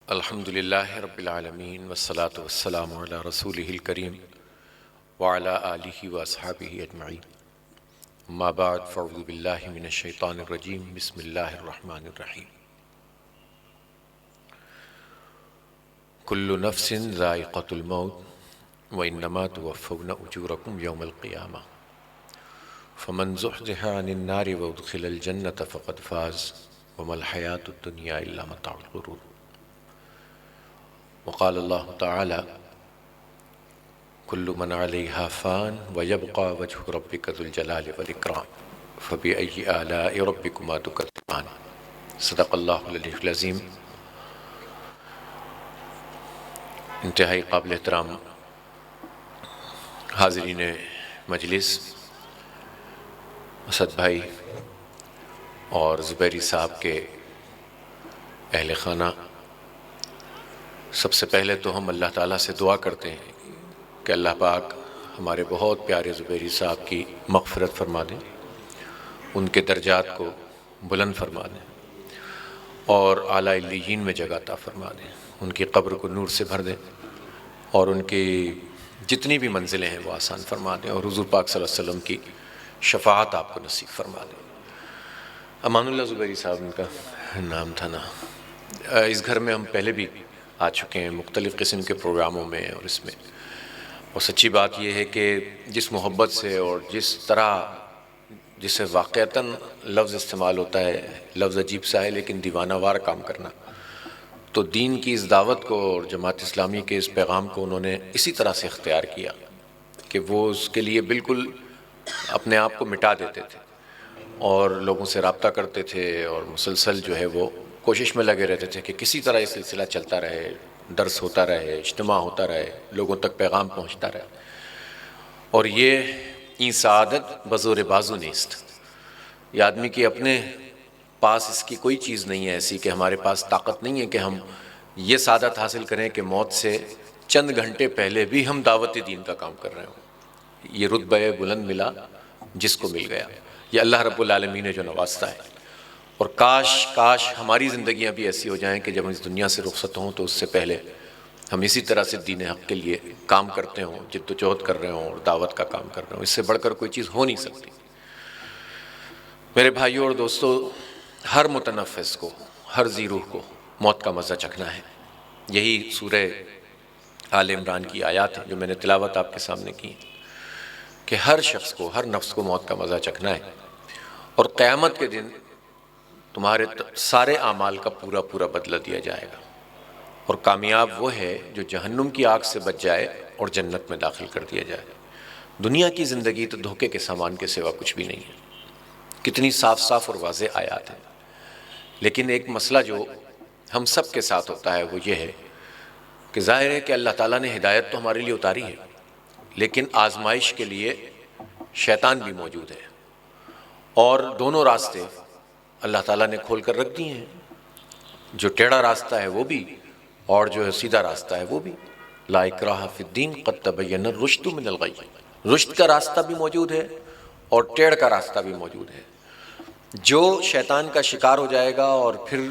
الحمد للہ رب العالمین والصلاة والسلام علی رسولہ الکریم وعلی آلہ واصحابہ اجمعین اما بعد فاعوذ باللہ من الشیطان الرجیم بسم اللہ الرحمن الرحیم کل نفس ذائقۃ الموت وانما توفون اجورکم یوم القیامہ فمن زحزح عن النار وادخل الجنۃ فقد فاز وما الحیاۃ الدنیا الا متاع الغرور وقال اللہ تعالی کل من علیہا فان ویبقى وجہ ربک ذو الجلال والاکرام فبأی آلاء ربکما تکذبان صدق اللہ العلی العظیم۔ انتہائی قابل احترام حاضرین مجلس، اسد بھائی اور زبیری صاحب کے اہل خانہ، سب سے پہلے تو ہم اللہ تعالیٰ سے دعا کرتے ہیں کہ اللہ پاک ہمارے بہت پیارے زبیری صاحب کی مغفرت فرما دیں، ان کے درجات کو بلند فرما دیں اور اعلیٰ علیین میں جگہ عطا فرما دیں، ان کی قبر کو نور سے بھر دیں اور ان کی جتنی بھی منزلیں ہیں وہ آسان فرما دیں اور حضور پاک صلی اللہ علیہ وسلم کی شفاعت آپ کو نصیب فرما دیں۔ امان اللہ زبیری صاحب ان کا نام تھا نا۔ اس گھر میں ہم پہلے بھی آ چکے ہیں مختلف قسم کے پروگراموں میں، اور اس میں اور سچی بات یہ ہے کہ جس محبت سے اور جس طرح جسے واقعتاً لفظ استعمال ہوتا ہے، لفظ عجیب سا ہے لیکن دیوانہ وار کام کرنا، تو دین کی اس دعوت کو اور جماعت اسلامی کے اس پیغام کو انہوں نے اسی طرح سے اختیار کیا کہ وہ اس کے لیے بالکل اپنے آپ کو مٹا دیتے تھے اور لوگوں سے رابطہ کرتے تھے اور مسلسل جو ہے وہ کوشش میں لگے رہتے تھے کہ کسی طرح یہ سلسلہ چلتا رہے، درس ہوتا رہے، اجتماع ہوتا رہے، لوگوں تک پیغام پہنچتا رہے۔ اور یہ سعادت بزور بازو نیست، یہ آدمی کی اپنے پاس اس کی کوئی چیز نہیں ہے ایسی کہ ہمارے پاس طاقت نہیں ہے کہ ہم یہ سعادت حاصل کریں کہ موت سے چند گھنٹے پہلے بھی ہم دعوت دین کا کام کر رہے ہوں۔ یہ رتبہ بلند ملا جس کو مل گیا، یہ اللہ رب العالمین نے جو نوازتا ہے۔ اور کاش ہماری زندگیاں بھی ایسی ہو جائیں کہ جب ہم اس دنیا سے رخصت ہوں تو اس سے پہلے ہم اسی طرح سے دین حق کے لیے کام کرتے ہوں، جد و جہد کر رہے ہوں اور دعوت کا کام کر رہے ہوں۔ اس سے بڑھ کر کوئی چیز ہو نہیں سکتی۔ میرے بھائیوں اور دوستو، ہر متنفس کو، ہر ذی روح کو موت کا مزہ چکھنا ہے۔ یہی سورہ آل عمران کی آیات ہیں جو میں نے تلاوت آپ کے سامنے کی کہ ہر شخص کو، ہر نفس کو موت کا مزہ چکھنا ہے، اور قیامت کے دن تمہارے سارے اعمال کا پورا بدلہ دیا جائے گا، اور کامیاب وہ ہے جو جہنم کی آگ سے بچ جائے اور جنت میں داخل کر دیا جائے۔ دنیا کی زندگی تو دھوکے کے سامان کے سوا کچھ بھی نہیں ہے۔ کتنی صاف اور واضح آیات ہیں، لیکن ایک مسئلہ جو ہم سب کے ساتھ ہوتا ہے وہ یہ ہے کہ ظاہر ہے کہ اللہ تعالیٰ نے ہدایت تو ہمارے لیے اتاری ہے، لیکن آزمائش کے لیے شیطان بھی موجود ہے، اور دونوں راستے اللہ تعالیٰ نے کھول کر رکھ دیے ہیں، جو ٹیڑھا راستہ ہے وہ بھی اور جو ہے سیدھا راستہ ہے وہ بھی۔ لا اکراہ فی الدین قد تبین الرشد من الغی، رشد کا راستہ بھی موجود ہے اور ٹیڑھ کا راستہ بھی موجود ہے۔ جو شیطان کا شکار ہو جائے گا اور پھر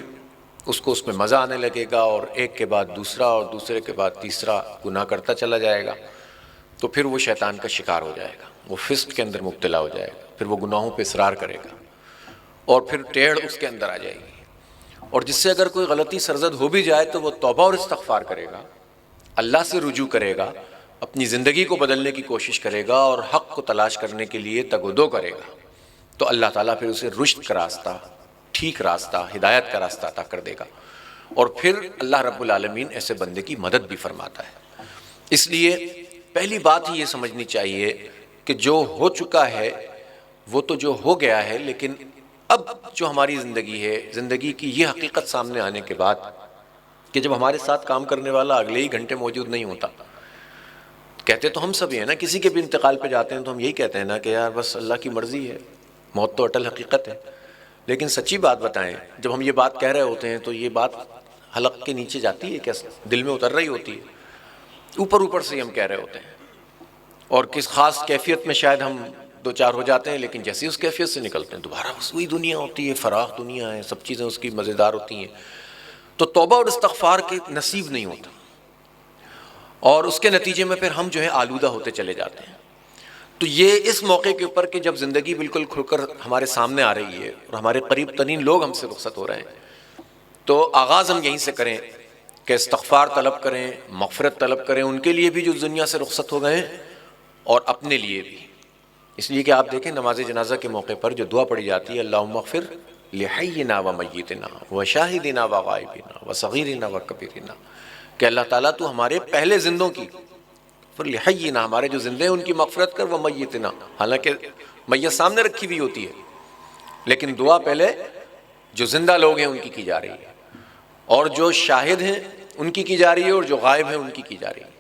اس کو اس میں مزہ آنے لگے گا اور ایک کے بعد دوسرا اور دوسرے کے بعد تیسرا گناہ کرتا چلا جائے گا، تو پھر وہ شیطان کا شکار ہو جائے گا، وہ فسق کے اندر مبتلا ہو جائے گا، پھر وہ گناہوں پہ اصرار کرے گا اور پھر ٹیڑھ اس کے اندر آ جائے گی۔ اور جس سے اگر کوئی غلطی سرزد ہو بھی جائے تو وہ توبہ اور استغفار کرے گا، اللہ سے رجوع کرے گا، اپنی زندگی کو بدلنے کی کوشش کرے گا اور حق کو تلاش کرنے کے لیے تگ و دو کرے گا، تو اللہ تعالیٰ پھر اسے رشد کا راستہ، ٹھیک راستہ، ہدایت کا راستہ عطا کر دے گا، اور پھر اللہ رب العالمین ایسے بندے کی مدد بھی فرماتا ہے۔ اس لیے پہلی بات ہی یہ سمجھنی چاہیے کہ جو ہو چکا ہے وہ تو جو ہو گیا ہے، لیکن اب جو ہماری زندگی ہے، زندگی کی یہ حقیقت سامنے آنے کے بعد کہ جب ہمارے ساتھ کام کرنے والا اگلے ہی گھنٹے موجود نہیں ہوتا، کہتے تو ہم سب ہی ہیں نا، کسی کے بھی انتقال پہ جاتے ہیں تو ہم یہی کہتے ہیں نا کہ یار بس اللہ کی مرضی ہے، موت تو اٹل حقیقت ہے۔ لیکن سچی بات بتائیں، جب ہم یہ بات کہہ رہے ہوتے ہیں تو یہ بات حلق کے نیچے جاتی ہے، کیسے دل میں اتر رہی ہوتی ہے، اوپر سے ہم کہہ رہے ہوتے ہیں، اور کس خاص کیفیت میں شاید ہم دو چار ہو جاتے ہیں، لیکن جیسے اس کیفیت سے نکلتے ہیں دوبارہ بس وہی دنیا ہوتی ہے، فراخ دنیا ہے، سب چیزیں اس کی مزیدار ہوتی ہیں، تو توبہ اور استغفار کے نصیب نہیں ہوتا، اور اس کے نتیجے میں پھر ہم جو ہے آلودہ ہوتے چلے جاتے ہیں۔ تو یہ اس موقع کے اوپر کہ جب زندگی بالکل کھل کر ہمارے سامنے آ رہی ہے اور ہمارے قریب ترین لوگ ہم سے رخصت ہو رہے ہیں، تو آغاز ہم یہیں سے کریں کہ استغفار طلب کریں، مغفرت طلب کریں ان کے لیے بھی جو دنیا سے رخصت ہو گئے ہیں، اور اپنے لیے بھی۔ اس لیے کہ آپ دیکھیں نماز جنازہ کے موقع پر جو دعا پڑھی جاتی ہے، اللہم اغفر لحینا و میتنا و شاہدنا و غائبنا و صغیرنا و کبیرنا، کہ اللہ تعالیٰ تو ہمارے پہلے زندوں کی، پھر لحینا ہمارے جو زندے ہیں ان کی مغفرت کر، و میتنا حالانکہ میت سامنے رکھی ہوئی ہوتی ہے، لیکن دعا پہلے جو زندہ لوگ ہیں ان کی جا رہی ہے، اور جو شاہد ہیں ان کی جا رہی ہے، اور جو غائب ہیں ان کی جا رہی ہے،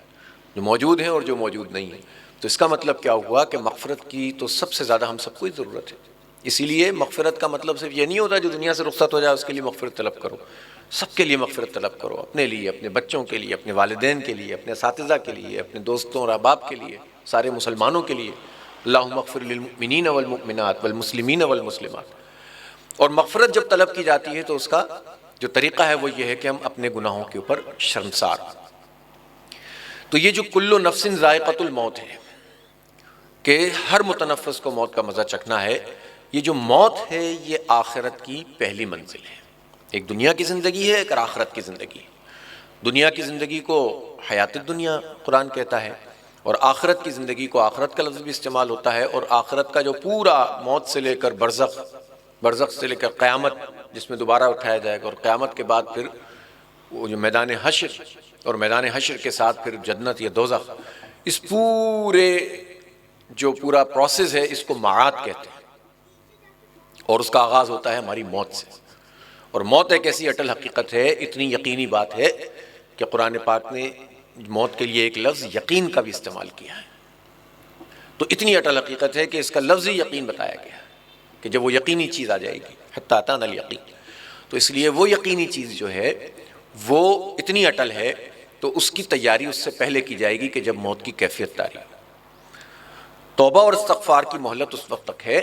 جو موجود ہیں اور جو موجود نہیں ہیں۔ تو اس کا مطلب کیا ہوا کہ مغفرت کی تو سب سے زیادہ ہم سب کو ہی ضرورت ہے۔ اسی لیے مغفرت کا مطلب صرف یہ نہیں ہوتا جو دنیا سے رخصت ہو جائے اس کے لیے مغفرت طلب کرو، سب کے لیے مغفرت طلب کرو، اپنے لیے، اپنے بچوں کے لیے، اپنے والدین کے لیے، اپنے اساتذہ کے لیے، اپنے دوستوں اور احباب کے لیے، سارے مسلمانوں کے لیے۔ اللہم اغفر للمؤمنین والمؤمنات والمسلمین والمسلمات۔ اور مغفرت جب طلب کی جاتی ہے تو اس کا جو طریقہ ہے وہ یہ ہے کہ ہم اپنے گناہوں کے اوپر شرمسار ہوں۔ تو یہ جو کل نفس ذائقۃ الموت ہے کہ ہر متنفس کو موت کا مزہ چکھنا ہے، یہ جو موت ہے یہ آخرت کی پہلی منزل ہے۔ ایک دنیا کی زندگی ہے، ایک آخرت کی زندگی ہے۔ دنیا کی زندگی کو حیات الدنیا قرآن کہتا ہے، اور آخرت کی زندگی کو آخرت کا لفظ بھی استعمال ہوتا ہے، اور آخرت کا جو پورا موت سے لے کر برزخ، برزخ سے لے کر قیامت جس میں دوبارہ اٹھایا جائے گا، اور قیامت کے بعد پھر وہ جو میدان حشر، اور میدان حشر کے ساتھ پھر جنت یا دوزخ، اس پورے جو پورا پروسیس ہے اس کو معاد کہتے ہیں، اور اس کا آغاز ہوتا ہے ہماری موت سے۔ اور موت ایک ایسی اٹل حقیقت ہے، اتنی یقینی بات ہے کہ قرآن پاک نے موت کے لیے ایک لفظ یقین کا بھی استعمال کیا ہے۔ تو اتنی اٹل حقیقت ہے کہ اس کا لفظ ہی یقین بتایا گیا ہے کہ جب وہ یقینی چیز آ جائے گی، حتی اتانا الیقین، تو اس لیے وہ یقینی چیز جو ہے وہ اتنی اٹل ہے، تو اس کی تیاری اس سے پہلے کی جائے گی کہ جب موت کی کیفیت تاری۔ توبہ اور استغفار کی مہلت اس وقت تک ہے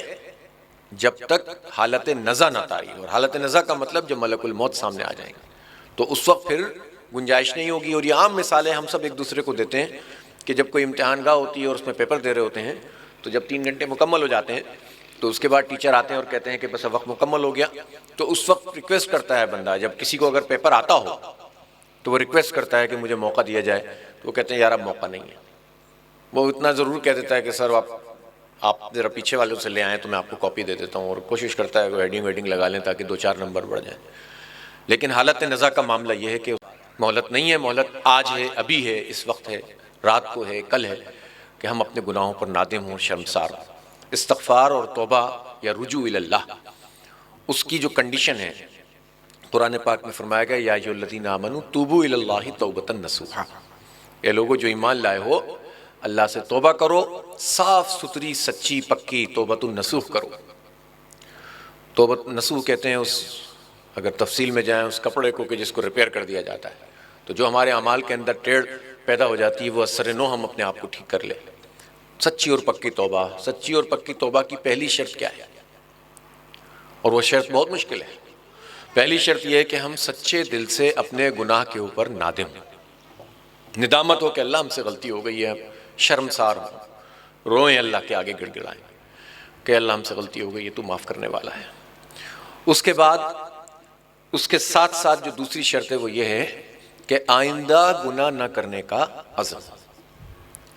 جب تک حالت نزع نہ طاری، اور حالت نزع کا مطلب جب ملک الموت سامنے آ جائیں گے تو اس وقت پھر گنجائش نہیں ہوگی۔ اور یہ عام مثالیں ہم سب ایک دوسرے کو دیتے ہیں کہ جب کوئی امتحان گاہ ہوتی ہے اور اس میں پیپر دے رہے ہوتے ہیں، تو جب 3 گھنٹے مکمل ہو جاتے ہیں تو اس کے بعد ٹیچر آتے ہیں اور کہتے ہیں کہ بس اب وقت مکمل ہو گیا، تو اس وقت ریکویسٹ کرتا ہے بندہ، جب کسی کو اگر پیپر آتا ہو تو وہ ریکویسٹ کرتا ہے کہ مجھے موقع دیا جائے، تو وہ کہتے ہیں یار اب موقع نہیں ہے۔ وہ اتنا ضرور کہہ دیتا ہے کہ سر آپ ذرا پیچھے والوں سے لے آئیں تو میں آپ کو کاپی دے دیتا ہوں، اور کوشش کرتا ہے کہ ہیڈنگ ویڈنگ لگا لیں تاکہ 2-4 نمبر بڑھ جائیں۔ لیکن حالت نزع کا معاملہ یہ ہے کہ مہلت نہیں ہے، مہلت آج ہے، ابھی ہے، اس وقت ہے، رات کو ہے، کل ہے، کہ ہم اپنے گناہوں پر نادم ہوں، شرمسار ہوں۔ استغفار اور توبہ یا رجوع الی اللہ، اس کی جو کنڈیشن ہے قرآن پاک میں فرمایا گیا یا ایھا الذین آمنوا توبوا الی اللہ توبۃ نصوحا، اے لوگو جو ایمان لائے ہو اللہ سے توبہ کرو، صاف ستھری سچی پکی توبۃ النصوح کرو۔ توبۃ نصوح کہتے ہیں اس، اگر تفصیل میں جائیں، اس کپڑے کو کہ جس کو ریپیئر کر دیا جاتا ہے، تو جو ہمارے اعمال کے اندر ٹیڑھ پیدا ہو جاتی ہے وہ اثر نو ہم اپنے آپ کو ٹھیک کر لیں۔ سچی اور پکی توبہ، سچی اور پکی توبہ کی پہلی شرط کیا ہے؟ اور وہ شرط بہت مشکل ہے۔ پہلی شرط یہ ہے کہ ہم سچے دل سے اپنے گناہ کے اوپر نادم ہوں، ندامت ہو کہ اللہ ہم سے غلطی ہو گئی ہے، شرمسار ہوں، روئیں اللہ کے آگے گڑ گڑائیں کہ اللہ ہم سے غلطی ہو گئی ہے، تو معاف کرنے والا ہے۔ اس کے بعد اس کے ساتھ ساتھ جو دوسری شرط ہے وہ یہ ہے کہ آئندہ گناہ نہ کرنے کا عزم۔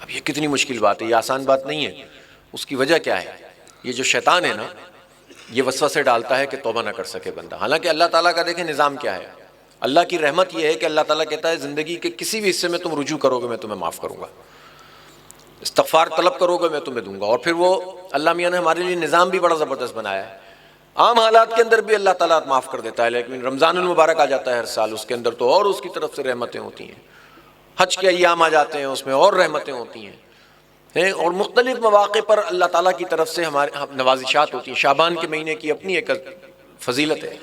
اب یہ کتنی مشکل بات ہے، یہ آسان بات نہیں ہے۔ اس کی وجہ کیا ہے؟ یہ جو شیطان ہے نا، یہ وسوسے ڈالتا ہے کہ توبہ نہ کر سکے بندہ، حالانکہ اللہ تعالیٰ کا دیکھیں نظام کیا ہے۔ اللہ کی رحمت یہ ہے کہ اللہ تعالیٰ کہتا ہے زندگی کے کسی بھی حصے میں تم رجوع کرو گے میں تمہیں معاف کروں گا، استغفار طلب کرو گے میں تمہیں دوں گا۔ اور پھر وہ اللہ میاں نے ہمارے لیے نظام بھی بڑا زبردست بنایا ہے، عام حالات کے اندر بھی اللہ تعالیٰ معاف کر دیتا ہے، لیکن رمضان المبارک آ جاتا ہے ہر سال، اس کے اندر تو اور اس کی طرف سے رحمتیں ہوتی ہیں، حج کے ایام آ جاتے ہیں اس میں اور رحمتیں ہوتی ہیں، اور مختلف مواقع پر اللہ تعالیٰ کی طرف سے ہمارے نوازشات ہوتی ہیں۔ شعبان کے مہینے کی اپنی ایک فضیلت ہے،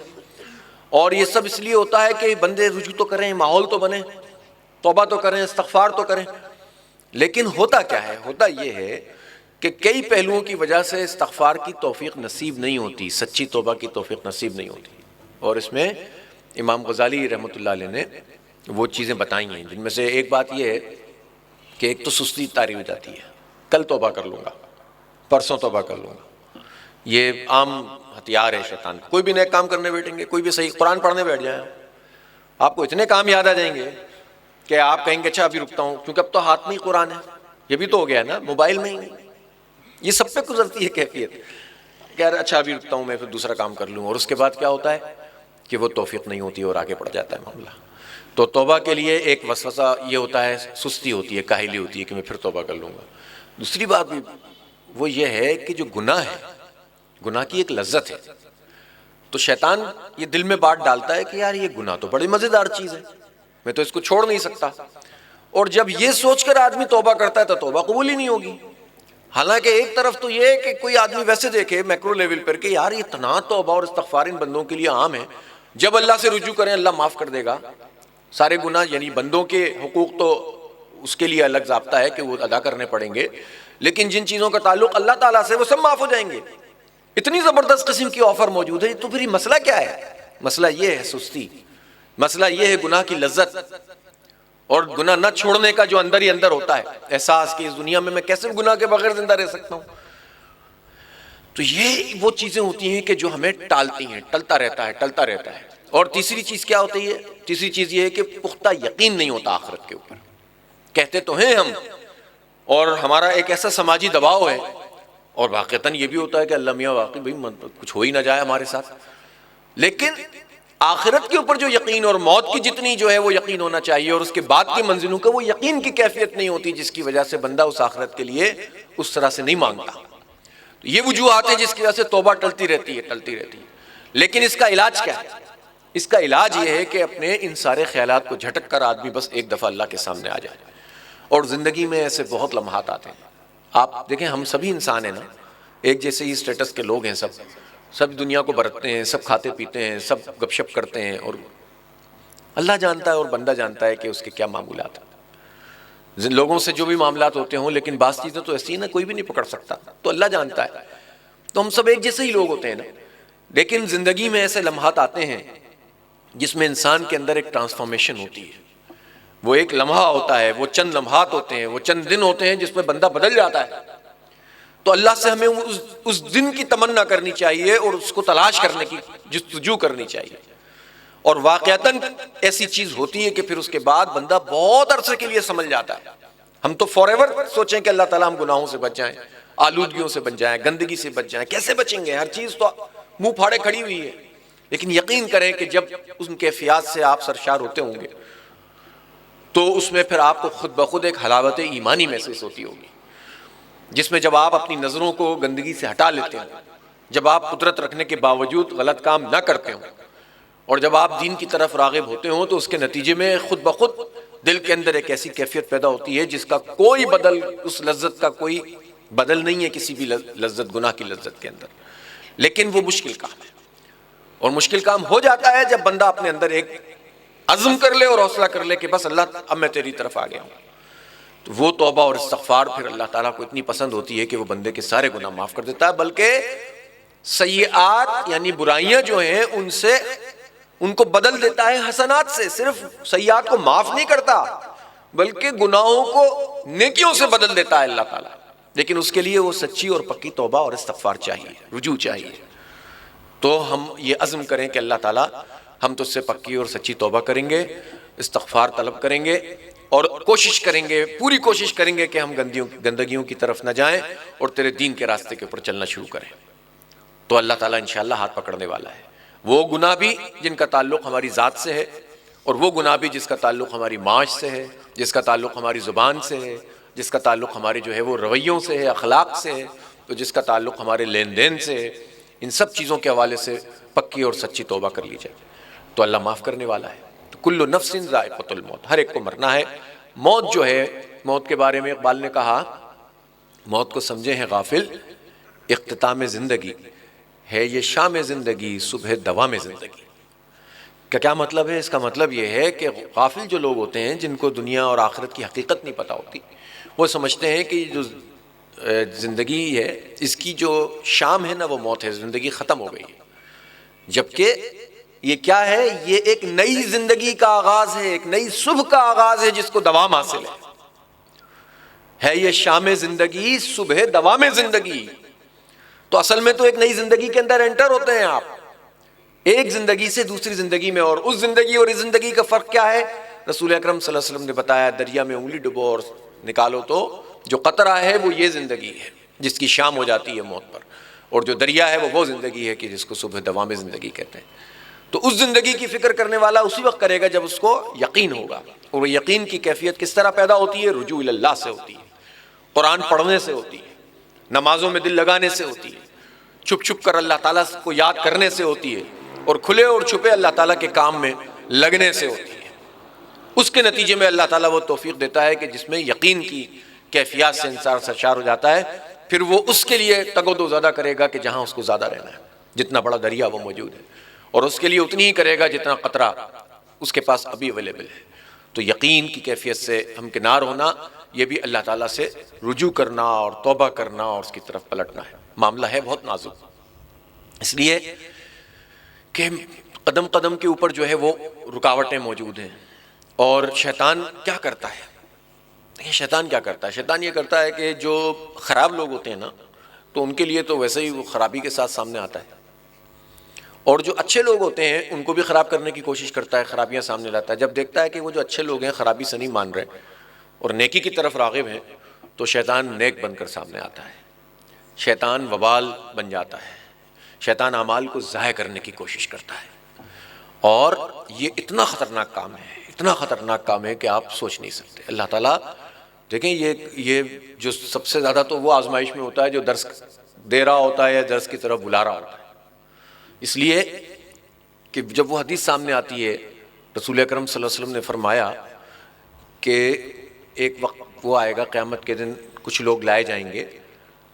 اور یہ سب اس لیے ہوتا ہے کہ بندے رجوع تو کریں، ماحول تو بنے، توبہ تو کریں، استغفار تو کریں۔ لیکن ہوتا کیا ہے؟ ہوتا یہ ہے کہ کئی پہلوؤں کی وجہ سے استغفار کی توفیق نصیب نہیں ہوتی، سچی توبہ کی توفیق نصیب نہیں ہوتی، اور اس میں امام غزالی رحمۃ اللہ علیہ نے وہ چیزیں بتائی ہیں، جن میں سے ایک بات یہ ہے کہ ایک تو سستی طاری ہو جاتی ہے، کل توبہ کر لوں گا، پرسوں توبہ کر لوں گا، یہ عام ہتھیار ہے شیطان کا۔ کوئی بھی نیک کام کرنے بیٹھیں گے، کوئی بھی صحیح قرآن پڑھنے بیٹھ جائیں، آپ کو اتنے کام یاد آ جائیں گے کہ آپ کہیں گے اچھا ابھی رکتا ہوں، کیونکہ اب تو ہاتھ میں ہی قرآن ہے، یہ بھی تو ہو گیا ہے نا، موبائل میں ہی۔ یہ سب پہ گزرتی ہے کیفیت کہ یار اچھا ابھی رکتا ہوں، میں پھر دوسرا کام کر لوں، اور اس کے بعد کیا ہوتا ہے کہ وہ توفیق نہیں ہوتی اور آگے بڑھ جاتا ہے معاملہ۔ تو توبہ کے لیے ایک وسوسہ یہ ہوتا ہے، سستی ہوتی ہے، کاہلی ہوتی ہے کہ میں پھر توبہ کر لوں گا۔ دوسری بات بھی وہ یہ ہے کہ جو گناہ ہے، گناہ کی ایک لذت ہے، تو شیطان یہ دل میں بات ڈالتا ہے کہ یار یہ گناہ تو بڑی مزیدار چیز ہے، میں تو اس کو چھوڑ نہیں سکتا، اور جب یہ سوچ کر آدمی توبہ کرتا ہے تو توبہ قبول ہی نہیں ہوگی۔ حالانکہ ایک طرف تو یہ ہے کہ کوئی آدمی ویسے دیکھے میکرو لیول پر کہ یار یہ اتنا توبہ اور استغفار ان بندوں کے لیے عام ہے، جب اللہ سے رجوع کریں اللہ معاف کر دے گا سارے گناہ، یعنی بندوں کے حقوق تو اس کے لیے الگ ضابطہ ہے کہ وہ ادا کرنے پڑیں گے، لیکن جن چیزوں کا تعلق اللہ تعالیٰ سے وہ سب معاف ہو جائیں گے۔ اتنی زبردست قسم کی آفر موجود ہے، تو پھر یہ مسئلہ کیا ہے؟ مسئلہ یہ ہے سستی، مسئلہ یہ ہے گناہ کی لذت، اور گناہ نہ چھوڑنے کا جو اندر ہی اندر ہوتا ہے احساس کہ اس دنیا میں میں کیسے گناہ کے بغیر زندہ رہ سکتا ہوں۔ تو یہ وہ چیزیں ہوتی ہیں کہ جو ہمیں ٹالتی ہیں، ٹلتا رہتا ہے۔ اور تیسری چیز کیا ہوتی ہے؟ تیسری چیز یہ ہے کہ پختہ یقین نہیں ہوتا آخرت کے اوپر۔ کہتے تو ہیں ہم، اور ہمارا ایک ایسا سماجی دباؤ ہے، اور واقعتاً یہ بھی ہوتا ہے کہ اللہ میاں واقعی بھائی کچھ ہو ہی نہ جائے ہمارے ساتھ، لیکن آخرت کے اوپر جو یقین اور موت کی جتنی جو ہے وہ یقین ہونا چاہیے، اور اس کے بعد کی منزلوں کا وہ یقین کی کیفیت نہیں ہوتی، جس کی وجہ سے بندہ اس آخرت کے لیے اس طرح سے نہیں مانگتا۔ یہ وجوہات ہیں جس کی وجہ سے توبہ ٹلتی رہتی ہے۔ لیکن اس کا علاج کیا ہے؟ اس کا علاج یہ ہے کہ اپنے ان سارے خیالات کو جھٹک کر آدمی بس ایک دفعہ اللہ کے سامنے آ جائے۔ اور زندگی میں ایسے بہت لمحات آتے ہیں، آپ دیکھیں ہم سبھی انسان ہیں نا، ایک جیسے ہی سٹیٹس کے لوگ ہیں، سب دنیا کو برتتے ہیں، سب کھاتے پیتے ہیں، سب گپ شپ کرتے ہیں، اور اللہ جانتا ہے اور بندہ جانتا ہے کہ اس کے کیا معمولات ہیں، لوگوں سے جو بھی معاملات ہوتے ہوں، لیکن بعض چیزیں تو ایسی ہیں نا کوئی بھی نہیں پکڑ سکتا، تو اللہ جانتا ہے۔ تو ہم سب ایک جیسے ہی لوگ ہوتے ہیں نا، لیکن زندگی میں ایسے لمحات آتے ہیں جس میں انسان کے اندر ایک ٹرانسفارمیشن ہوتی ہے، وہ ایک لمحہ ہوتا ہے، وہ چند لمحات ہوتے ہیں، وہ چند دن ہوتے ہیں جس میں بندہ بدل جاتا ہے۔ تو اللہ سے ہمیں اس دن کی تمنا کرنی چاہیے اور اس کو تلاش کرنے کی جستجو کرنی چاہیے، اور واقعتاً ایسی چیز ہوتی ہے کہ پھر اس کے بعد بندہ بہت عرصے کے لیے سنبھل جاتا ہے۔ ہم تو فار ایور سوچیں کہ اللہ تعالیٰ ہم گناہوں سے بچ جائیں، آلودگیوں سے بچ جائیں، گندگی سے بچ جائیں، کیسے بچیں گے؟ ہر چیز تو منہ پھاڑے کھڑی ہوئی ہے، لیکن یقین کریں کہ جب ان کیفیات سے آپ سرشار ہوتے ہوں گے تو اس میں پھر آپ کو خود بخود ایک حلاوت ایمانی محسوس ہوتی ہوگی، جس میں جب آپ اپنی نظروں کو گندگی سے ہٹا لیتے ہیں، جب آپ قدرت رکھنے کے باوجود غلط کام نہ کرتے ہوں، اور جب آپ دین کی طرف راغب ہوتے ہوں، تو اس کے نتیجے میں خود بخود دل کے اندر ایک ایسی کیفیت پیدا ہوتی ہے جس کا کوئی بدل، اس لذت کا کوئی بدل نہیں ہے کسی بھی لذت، گناہ کی لذت کے اندر۔ لیکن وہ مشکل کام ہے، اور مشکل کام ہو جاتا ہے جب بندہ اپنے اندر ایک عزم کر لے اور حوصلہ کر لے کہ بس اللہ اب میں تیری طرف آ گیا ہوں۔ تو وہ توبہ اور استغفار پھر اللہ تعالیٰ کو اتنی پسند ہوتی ہے کہ وہ بندے کے سارے گناہ معاف کر دیتا ہے، بلکہ سیئات یعنی برائیاں جو ہیں ان کو بدل دیتا ہے حسنات سے۔ صرف سیئات کو معاف نہیں کرتا بلکہ گناہوں کو نیکیوں سے بدل دیتا ہے اللہ تعالیٰ، لیکن اس کے لیے وہ سچی اور پکی توبہ اور استغفار چاہیے، رجوع چاہیے۔ تو ہم یہ عزم کریں کہ اللہ تعالیٰ ہم تو اس سے پکی اور سچی توبہ کریں گے، استغفار طلب کریں گے، اور کوشش کریں گے، پوری کوشش کریں گے کہ ہم گندگیوں کی طرف نہ جائیں اور تیرے دین کے راستے کے اوپر چلنا شروع کریں۔ تو اللہ تعالیٰ انشاءاللہ ہاتھ پکڑنے والا ہے۔ وہ گناہ بھی جن کا تعلق ہماری ذات سے ہے، اور وہ گناہ بھی جس کا تعلق ہماری معاش سے ہے، جس کا تعلق ہماری زبان سے ہے، جس کا تعلق ہمارے جو ہے وہ رویوں سے ہے، اخلاق سے ہے، تو جس کا تعلق ہمارے لین دین سے ہے، ان سب چیزوں کے حوالے سے پکی اور سچی توبہ کر لی جائے تو اللہ معاف کرنے والا ہے۔ تو کل نفس ذائقۃ الموت، ہر ایک کو مرنا ہے۔ موت جو ہے، موت کے بارے میں اقبال نے کہا، موت کو سمجھے ہیں غافل، اختتام زندگی ہے یہ شام زندگی، صبح دوام زندگی۔ کیا مطلب ہے؟ اس کا مطلب یہ ہے کہ غافل جو لوگ ہوتے ہیں جن کو دنیا اور آخرت کی حقیقت نہیں پتہ ہوتی، وہ سمجھتے ہیں کہ جو زندگی ہے اس کی جو شام ہے نا وہ موت ہے، زندگی ختم ہو گئی ہے، جبکہ یہ کیا ہے؟ یہ ایک نئی زندگی کا آغاز ہے، ایک نئی صبح کا آغاز ہے جس کو دوام حاصل ہے یہ شام زندگی، صبح دوام زندگی۔ تو اصل میں تو ایک نئی زندگی کے اندر انٹر ہوتے ہیں آپ، ایک زندگی سے دوسری زندگی میں۔ اور اس زندگی اور اس زندگی کا فرق کیا ہے؟ رسول اکرم صلی اللہ علیہ وسلم نے بتایا، دریا میں انگلی ڈبو اور نکالو تو جو قطرہ ہے وہ یہ زندگی ہے جس کی شام ہو جاتی ہے موت پر، اور جو دریا ہے وہ زندگی ہے کہ جس کو صبح دوام زندگی کہتے ہیں۔ تو اس زندگی کی فکر کرنے والا اسی وقت کرے گا جب اس کو یقین ہوگا، اور وہ یقین کی کیفیت کس طرح پیدا ہوتی ہے؟ رجوع اللہ سے ہوتی ہے، قرآن پڑھنے سے ہوتی ہے، نمازوں میں دل لگانے سے ہوتی ہے، چھپ چھپ کر اللہ تعالیٰ کو یاد کرنے سے ہوتی ہے، اور کھلے اور چھپے اللہ تعالیٰ کے کام میں لگنے سے ہوتی ہے۔ اس کے نتیجے میں اللہ تعالیٰ وہ توفیق دیتا ہے کہ جس میں یقین کی کیفیات سے انسان سرشار ہو جاتا ہے، پھر وہ اس کے لیے تگ و دو زیادہ کرے گا کہ جہاں اس کو زیادہ رہنا ہے، جتنا بڑا دریا وہ موجود ہے، اور اس کے لیے اتنی ہی کرے گا جتنا قطرہ اس کے پاس ابھی اویلیبل ہے۔ تو یقین کی کیفیت سے ہمکنار ہونا، یہ بھی اللہ تعالیٰ سے رجوع کرنا اور توبہ کرنا اور اس کی طرف پلٹنا ہے۔ معاملہ ہے بہت نازک، اس لیے کہ قدم قدم کے اوپر جو ہے وہ رکاوٹیں موجود ہیں۔ اور شیطان کیا کرتا ہے؟ شیطان کیا کرتا ہے؟ شیطان یہ کرتا ہے کہ جو خراب لوگ ہوتے ہیں نا، تو ان کے لیے تو ویسے ہی وہ خرابی کے ساتھ سامنے آتا ہے، اور جو اچھے لوگ ہوتے ہیں ان کو بھی خراب کرنے کی کوشش کرتا ہے، خرابیاں سامنے لاتا ہے۔ جب دیکھتا ہے کہ وہ جو اچھے لوگ ہیں خرابی سے نہیں مان رہے اور نیکی کی طرف راغب ہیں، تو شیطان نیک بن کر سامنے آتا ہے، شیطان وبال بن جاتا ہے، شیطان اعمال کو ضائع کرنے کی کوشش کرتا ہے۔ اور یہ اتنا خطرناک کام ہے، اتنا خطرناک کام ہے کہ آپ سوچ نہیں سکتے۔ اللہ تعالیٰ دیکھیں، یہ جو سب سے زیادہ تو وہ آزمائش میں ہوتا ہے جو درس دے رہا ہوتا ہے یا درس کی طرف بلا رہا ہوتا ہے، اس لیے کہ جب وہ حدیث سامنے آتی ہے، رسول اکرم صلی اللہ علیہ وسلم نے فرمایا کہ ایک وقت وہ آئے گا قیامت کے دن، کچھ لوگ لائے جائیں گے،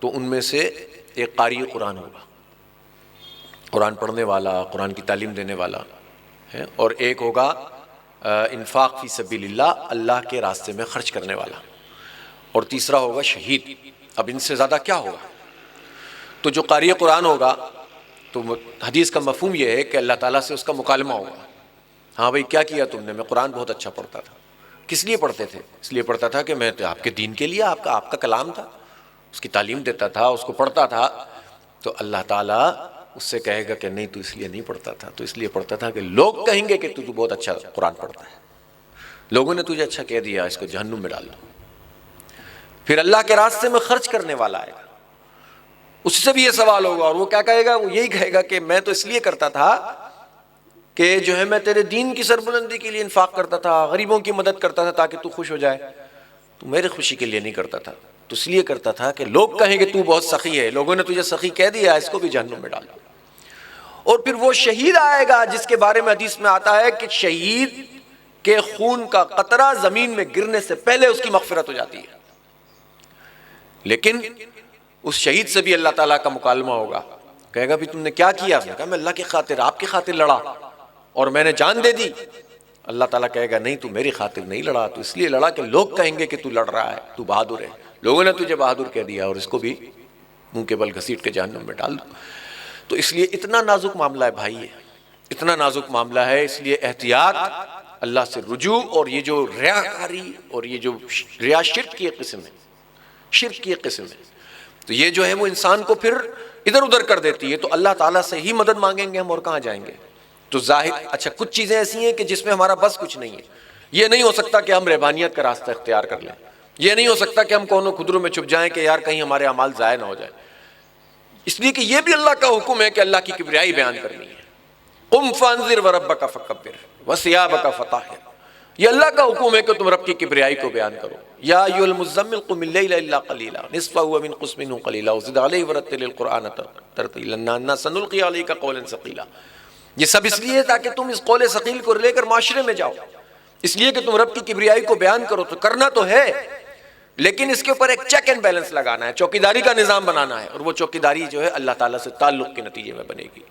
تو ان میں سے ایک قاری قرآن ہوگا، قرآن پڑھنے والا، قرآن کی تعلیم دینے والا ہے، اور ایک ہوگا انفاق فی سبیل اللہ، اللہ کے راستے میں خرچ کرنے والا، اور تیسرا ہوگا شہید۔ اب ان سے زیادہ کیا ہوگا؟ تو جو قاری قرآن ہوگا، تو حدیث کا مفہوم یہ ہے کہ اللہ تعالیٰ سے اس کا مکالمہ ہوگا، ہاں بھائی کیا کیا تم نے؟ میں قرآن بہت اچھا پڑھتا تھا۔ کس لیے پڑھتے تھے؟ اس لیے پڑھتا تھا کہ میں آپ کے دین کے لیے، آپ کا کلام تھا، اس کی تعلیم دیتا تھا، اس کو پڑھتا تھا۔ تو اللہ تعالیٰ اس سے کہے گا کہ نہیں، تو اس لیے نہیں پڑھتا تھا، تو اس لیے پڑھتا تھا کہ لوگ کہیں گے کہ تو بہت اچھا قرآن پڑھتا ہے، لوگوں نے تجھے اچھا کہہ دیا، اس کو جہنم میں ڈال دو۔ پھر اللہ کے راستے میں خرچ کرنے والا آئے گا، اس سے بھی یہ سوال ہوگا، اور وہ کیا کہے گا؟ وہ یہی کہے گا کہ میں تو اس لیے کرتا تھا کہ جو ہے میں تیرے دین کی سربلندی کے لیے انفاق کرتا تھا، غریبوں کی مدد کرتا تھا تاکہ تو خوش ہو جائے، تو میرے خوشی کے لیے نہیں کرتا تھا، تو اس لیے کرتا تھا کہ لوگ کہیں کہ تو بہت سخی ہے، لوگوں نے تجھے سخی کہہ دیا، اس کو بھی جہنم میں ڈال دو۔ اور پھر وہ شہید آئے گا جس کے بارے میں حدیث میں آتا ہے کہ شہید کے خون کا قطرہ زمین میں گرنے سے پہلے اس کی مغفرت ہو جاتی ہے، لیکن اس شہید سے بھی اللہ تعالیٰ کا مکالمہ ہوگا، کہے گا بھی تم نے کیا کیا؟ اس نے کہا میں اللہ کی خاطر، آپ کی خاطر لڑا اور میں نے جان دے دی۔ اللہ تعالیٰ کہے گا نہیں، تو میری خاطر نہیں لڑا، تو اس لیے لڑا کہ لوگ کہیں گے کہ تو لڑ رہا ہے، تو بہادر ہے، لوگوں نے تجھے بہادر کہہ دیا، اور اس کو بھی منہ کے بل گھسیٹ کے جہنم میں ڈال دو۔ تو اس لیے اتنا نازک معاملہ ہے بھائی، اتنا نازک معاملہ ہے، اس لیے احتیاط، اللہ سے رجوع، اور یہ جو ریاکاری اور یہ جو ریا شرک کی ایک قسم ہے، شرک کی ایک قسم ہے، تو یہ جو ہے وہ انسان کو پھر ادھر ادھر کر دیتی ہے۔ تو اللہ تعالیٰ سے ہی مدد مانگیں گے ہم، اور کہاں جائیں گے؟ تو ظاہر اچھا کچھ چیزیں ایسی ہیں کہ جس میں ہمارا بس کچھ نہیں ہے، یہ نہیں ہو سکتا کہ ہم رہبانیت کا راستہ اختیار کر لیں، یہ نہیں ہو سکتا کہ ہم کونوں خدروں میں چھپ جائیں کہ یار کہیں ہمارے اعمال ضائع نہ ہو جائے، اس لیے کہ یہ بھی اللہ کا حکم ہے کہ اللہ کی کبریائی بیان کرنی ہے۔ قم فانذر وربک فکبر وثیابک فطہر، یہ اللہ کا حکم ہے کہ تم رب کی کبریائی کو بیان کرو۔ یا ایھا المزمل قم اللیل الا قلیلا نصفہ وانقص منہ قلیلا وزد علیہ ورتل القرآن ترتیلا انا سنلقی علیک قولا ثقیلا۔ یہ سب اس لیے تاکہ تم اس قول ثقیل کو لے کر معاشرے میں جاؤ، اس لیے کہ تم رب کی کبریائی کو بیان کرو، تو کرنا تو ہے، لیکن اس کے اوپر ایک چیک اینڈ بیلنس لگانا ہے، چوکیداری کا نظام بنانا ہے، اور وہ چوکیداری جو ہے اللہ تعالیٰ سے تعلق کے نتیجے میں بنے گی،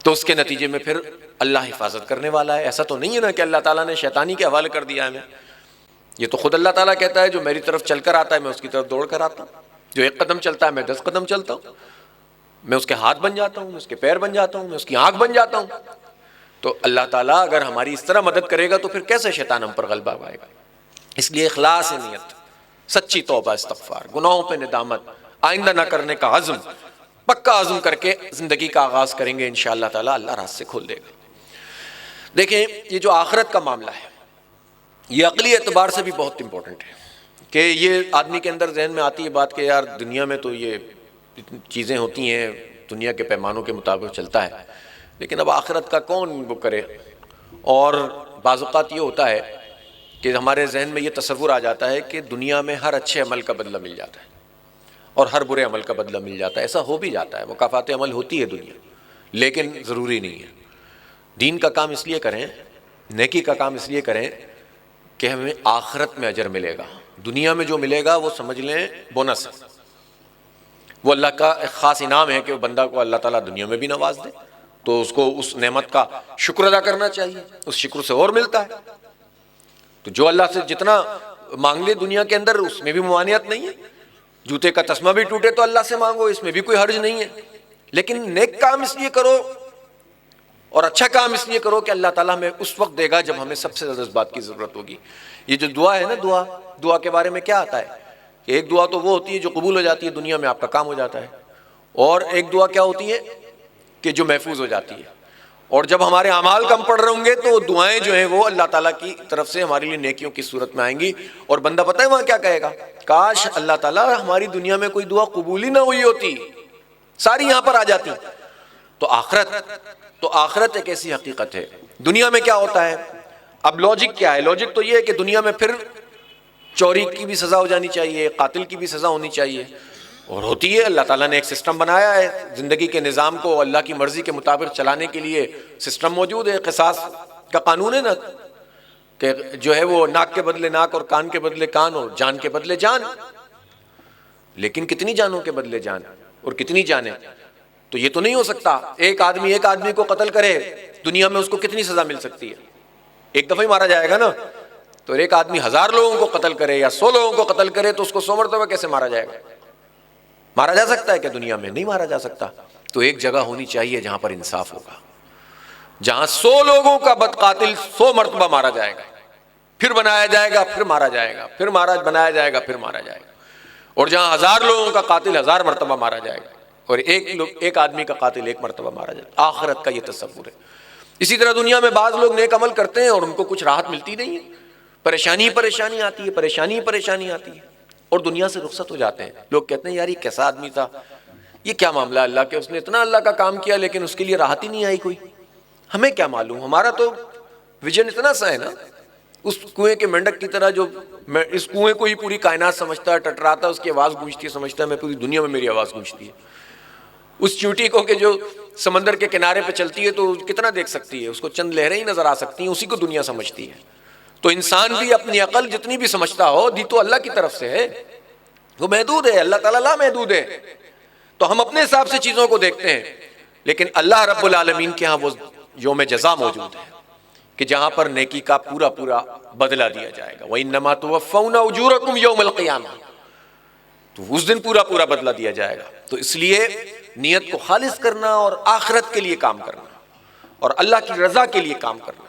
تو اس کے نتیجے میں پھر اللہ حفاظت کرنے والا ہے۔ ایسا تو نہیں ہے نا کہ اللہ تعالیٰ نے شیطانی کے حوالے کر دیا ہے ہمیں، یہ تو خود اللہ تعالیٰ کہتا ہے جو میری طرف چل کر آتا ہے میں اس کی طرف دوڑ کر آتا ہوں، جو ایک قدم چلتا ہے میں 10 قدم چلتا ہوں، میں اس کے ہاتھ بن جاتا ہوں، میں اس کے پیر بن جاتا ہوں، میں اس کی آنکھ بن جاتا ہوں۔ تو اللہ تعالیٰ اگر ہماری اس طرح مدد کرے گا تو پھر کیسے شیطان ہم پر غلبہ پائے گا؟ اس لیے اخلاص نیت، سچی توبہ، استغفار، گناہوں پہ ندامت، آئندہ نہ کرنے کا عزم، پکا عزم کر کے زندگی کا آغاز کریں گے انشاءاللہ تعالیٰ اللہ راستے کھول دے گا۔ دیکھیں یہ جو آخرت کا معاملہ ہے یہ عقلی اعتبار سے بھی بہت امپورٹنٹ ہے، کہ یہ آدمی کے اندر ذہن میں آتی ہے بات کہ یار دنیا میں تو یہ چیزیں ہوتی ہیں، دنیا کے پیمانوں کے مطابق چلتا ہے، لیکن اب آخرت کا کون وہ کرے؟ اور بعض اوقات یہ ہوتا ہے کہ ہمارے ذہن میں یہ تصور آ جاتا ہے کہ دنیا میں ہر اچھے عمل کا بدلہ مل جاتا ہے اور ہر برے عمل کا بدلہ مل جاتا ہے۔ ایسا ہو بھی جاتا ہے، مکافات عمل ہوتی ہے دنیا، لیکن ضروری نہیں ہے۔ دین کا کام اس لیے کریں، نیکی کا کام اس لیے کریں کہ ہمیں آخرت میں اجر ملے گا۔ دنیا میں جو ملے گا وہ سمجھ لیں بونس ہے، وہ اللہ کا ایک خاص انعام ہے کہ وہ بندہ کو اللہ تعالیٰ دنیا میں بھی نواز دے تو اس کو اس نعمت کا شکر ادا کرنا چاہیے، اس شکر سے اور ملتا ہے۔ تو جو اللہ سے جتنا مانگ لے دنیا کے اندر اس میں بھی ممانعت نہیں ہے، جوتے کا تسمہ بھی ٹوٹے تو اللہ سے مانگو، اس میں بھی کوئی حرج نہیں ہے، لیکن نیک کام اس لیے کرو اور اچھا کام اس لیے کرو کہ اللہ تعالیٰ ہمیں اس وقت دے گا جب ہمیں سب سے زیادہ اس بات کی ضرورت ہوگی۔ یہ جو دعا ہے نا، دعا کے بارے میں کیا آتا ہے کہ ایک دعا تو وہ ہوتی ہے جو قبول ہو جاتی ہے، دنیا میں آپ کا کام ہو جاتا ہے، اور ایک دعا کیا ہوتی ہے کہ جو محفوظ ہو جاتی ہے، اور جب ہمارے اعمال کم پڑ رہے ہوں گے تو دعائیں جو ہیں وہ اللہ تعالیٰ کی طرف سے ہمارے لیے نیکیوں کی صورت میں آئیں گی، اور بندہ پتہ ہے وہاں کیا کہے گا؟ کاش اللہ تعالیٰ ہماری دنیا میں کوئی دعا قبول ہی نہ ہوئی ہوتی، ساری یہاں پر آ جاتی۔ تو آخرت ایک ایسی حقیقت ہے۔ دنیا میں کیا ہوتا ہے؟ اب لاجک کیا ہے؟ لاجک تو یہ ہے کہ دنیا میں پھر چوری کی بھی سزا ہو جانی چاہیے، قاتل کی بھی سزا ہونی چاہیے، اور ہوتی ہے۔ اللہ تعالیٰ نے ایک سسٹم بنایا ہے، زندگی کے نظام کو اللہ کی مرضی کے مطابق چلانے کے لیے سسٹم موجود ہے۔ قصاص کا قانون ہے نا، کہ جو ہے وہ ناک کے بدلے ناک اور کان کے بدلے کان اور جان کے بدلے جان، لیکن کتنی جانوں کے بدلے جان اور کتنی جانیں؟ تو یہ تو نہیں ہو سکتا ایک آدمی کو قتل کرے، دنیا میں اس کو کتنی سزا مل سکتی ہے؟ ایک دفعہ ہی مارا جائے گا نا، تو ایک آدمی 1000 لوگوں کو قتل کرے یا 100 لوگوں کو قتل کرے تو اس کو 100 مرتبہ کیسے مارا جائے گا؟ مارا جا سکتا ہے کہ دنیا میں نہیں مارا جا سکتا۔ تو ایک جگہ ہونی چاہیے جہاں پر انصاف ہوگا، جہاں 100 لوگوں کا بدقاتل 100 مرتبہ مارا جائے گا، پھر بنایا جائے گا، پھر مارا جائے گا، پھر بنایا جائے گا، پھر مارا جائے گا، اور جہاں 1000 لوگوں کا قاتل 1000 مرتبہ مارا جائے گا اور ایک آدمی کا قاتل 1 مرتبہ مارا جائے گا۔ آخرت کا یہ تصور ہے۔ اسی طرح دنیا میں بعض لوگ نیک عمل کرتے ہیں اور ان کو کچھ راحت ملتی نہیں ہے، پریشانی آتی ہے اور دنیا سے رخصت ہو جاتے ہیں۔ لوگ کہتے ہیں یار یہ کیسا آدمی تھا، یہ کیا معاملہ اللہ کے، اس نے اتنا اللہ کا کام کیا لیکن اس کے لیے راحت ہی نہیں آئی کوئی۔ ہمیں کیا معلوم، ہمارا تو ویژن اتنا سا ہے نا، اس کنویں کے مینڈک کی طرح جو اس کنویں کو ہی پوری کائنات سمجھتا ہے، ٹٹراتا ہے، اس کی آواز گونجتی ہے، سمجھتا ہے میں پوری دنیا میں میری آواز گونجتی ہے۔ اس چیونٹی کو کہ جو سمندر کے کنارے پہ چلتی ہے تو کتنا دیکھ سکتی ہے، اس کو چند لہریں ہی نظر آ سکتی ہیں، اسی کو دنیا سمجھتی ہے۔ تو انسان بھی اپنی عقل جتنی بھی سمجھتا ہو، دی تو اللہ کی طرف سے ہے، وہ محدود ہے، اللہ تعالیٰ لا محدود ہے۔ تو ہم اپنے حساب سے چیزوں کو دیکھتے ہیں، لیکن اللہ رب العالمین کے ہاں وہ یوم جزا موجود ہے کہ جہاں پر نیکی کا پورا بدلہ دیا جائے گا۔ وَإِنَّمَا تُوَفَّوْنَ أُجُورَكُمْ يَوْمَ الْقِيَامَةِ، تو اس دن پورا بدلہ دیا جائے گا۔ تو اس لیے نیت کو خالص کرنا اور آخرت کے لیے کام کرنا اور اللہ کی رضا کے لیے کام کرنا،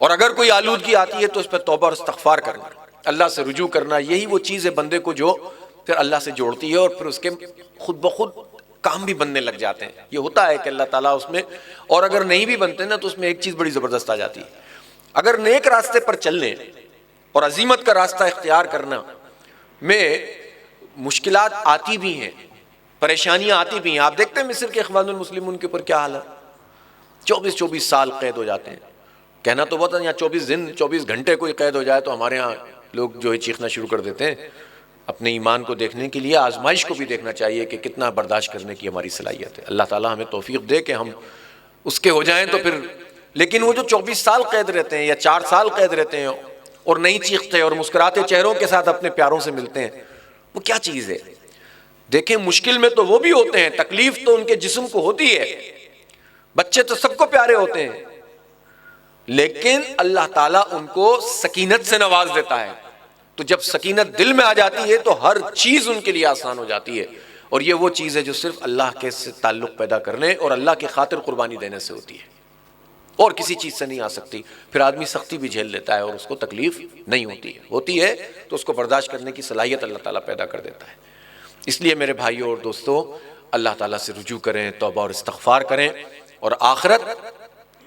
اور اگر کوئی آلودگی آتی ہے تو اس پہ توبہ اور استغفار کرنا، اللہ سے رجوع کرنا، یہی وہ چیز ہے بندے کو جو پھر اللہ سے جوڑتی ہے اور پھر اس کے خود بخود کام بھی بننے لگ جاتے ہیں۔ یہ ہوتا ہے کہ اللہ تعالیٰ اس میں، اور اگر نہیں بھی بنتے نا تو اس میں ایک چیز بڑی زبردست آ جاتی ہے، اگر نیک راستے پر چلنے اور عزیمت کا راستہ اختیار کرنا میں مشکلات آتی بھی ہیں، پریشانیاں آتی بھی ہیں۔ آپ دیکھتے ہیں مصر کے اخوان المسلمون کے اوپر کیا حال ہے، 24 سال قید ہو جاتے ہیں۔ کہنا تو بہت ہے، یہاں 24 دن 24 گھنٹے کوئی قید ہو جائے تو ہمارے ہاں لوگ جو ہے چیخنا شروع کر دیتے ہیں۔ اپنے ایمان کو دیکھنے کے لیے آزمائش کو بھی دیکھنا چاہیے کہ کتنا برداشت کرنے کی ہماری صلاحیت ہے۔ اللہ تعالیٰ ہمیں توفیق دے کہ ہم اس کے ہو جائیں تو پھر، لیکن وہ جو 24 سال قید رہتے ہیں یا 4 سال قید رہتے ہیں اور نہیں چیختے اور مسکراتے چہروں کے ساتھ اپنے پیاروں سے ملتے ہیں، وہ کیا چیز ہے؟ دیکھیں مشکل میں تو وہ بھی ہوتے ہیں، تکلیف تو ان کے جسم کو ہوتی ہے، بچے تو سب کو پیارے ہوتے ہیں، لیکن اللہ تعالیٰ ان کو سکینت سے نواز دیتا ہے۔ تو جب سکینت دل میں آ جاتی ہے تو ہر چیز ان کے لیے آسان ہو جاتی ہے، اور یہ وہ چیز ہے جو صرف اللہ کے سے تعلق پیدا کرنے اور اللہ کی خاطر قربانی دینے سے ہوتی ہے، اور کسی چیز سے نہیں آ سکتی، پھر آدمی سختی بھی جھیل لیتا ہے اور اس کو تکلیف نہیں ہوتی ہے تو اس کو برداشت کرنے کی صلاحیت اللہ تعالیٰ پیدا کر دیتا ہے۔ اس لیے میرے بھائیوں اور دوستوں، اللہ تعالیٰ سے رجوع کریں، توبہ اور استغفار کریں، اور آخرت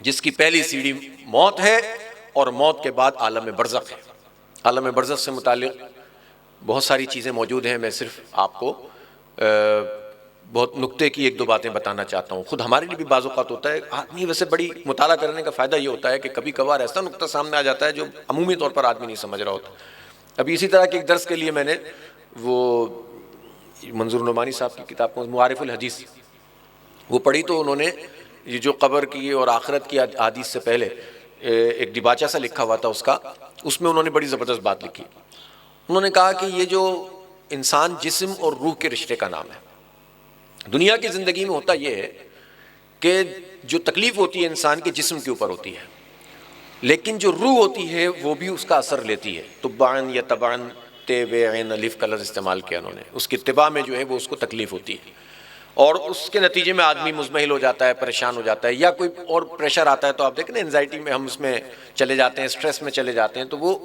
جس کی پہلی سیڑھی موت ہے اور موت کے بعد عالم برزخ ہے۔ عالم برزخ سے متعلق بہت ساری چیزیں موجود ہیں، میں صرف آپ کو بہت نکتے کی ایک دو باتیں بتانا چاہتا ہوں۔ خود ہمارے لیے بھی بعض اوقات ہوتا ہے، آدمی ویسے بڑی مطالعہ کرنے کا فائدہ یہ ہوتا ہے کہ کبھی کبھار ایسا نکتہ سامنے آ جاتا ہے جو عمومی طور پر آدمی نہیں سمجھ رہا ہوتا۔ ابھی اسی طرح کے ایک درس کے لیے میں نے وہ منظور نعمانی صاحب کی کتاب کو معارف الحدیث وہ پڑھی، تو انہوں نے یہ جو قبر کی اور آخرت کی احادیث سے پہلے ایک ڈباچہ سا لکھا ہوا تھا اس میں انہوں نے بڑی زبردست بات لکھی۔ انہوں نے کہا کہ یہ جو انسان جسم اور روح کے رشتے کا نام ہے، دنیا کی زندگی میں ہوتا یہ ہے کہ جو تکلیف ہوتی ہے انسان کے جسم کے اوپر ہوتی ہے، لیکن جو روح ہوتی ہے وہ بھی اس کا اثر لیتی ہے۔ تبعن یا تبعن، تے وے عین الف کا لفظ استعمال کیا انہوں نے، اس کی اتباع میں جو ہے وہ اس کو تکلیف ہوتی ہے، اور اس کے نتیجے میں آدمی مزمحل ہو جاتا ہے، پریشان ہو جاتا ہے، یا کوئی اور پریشر آتا ہے تو آپ دیکھیں نا انزائٹی میں ہم اس میں چلے جاتے ہیں، اسٹریس میں چلے جاتے ہیں، تو وہ